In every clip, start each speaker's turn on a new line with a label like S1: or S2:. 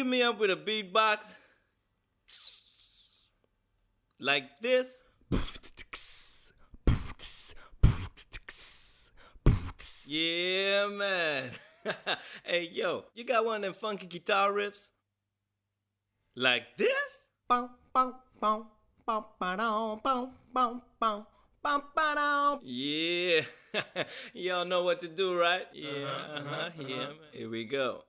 S1: me up with a beatbox like this? Yeah, man. Hey, yo, you got one of them funky guitar riffs? Like this? Yeah. Y'all know what to do, right? Yeah, yeah, man. Here we go.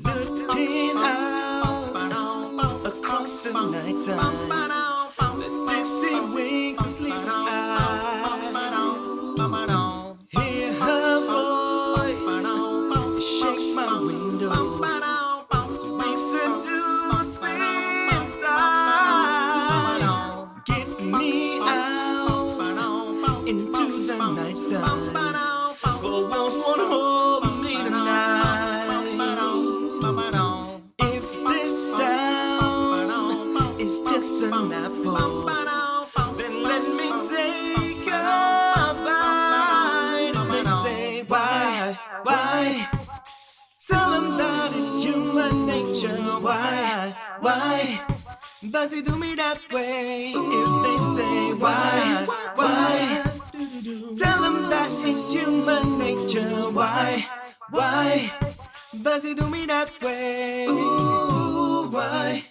S1: Looking out across the nighttime, the city winks and sleeps eye. Hear her voice shake my window, sweet seducing inside. Get me out into the nighttime, for once wanna hold me tonight. If this town is just an apple, then let me take a bite. They say, why? Tell them that it's human nature. Why does he do me that way? If they say, why? Tell them that it's human nature. Why does he do me that way? Ooh, why?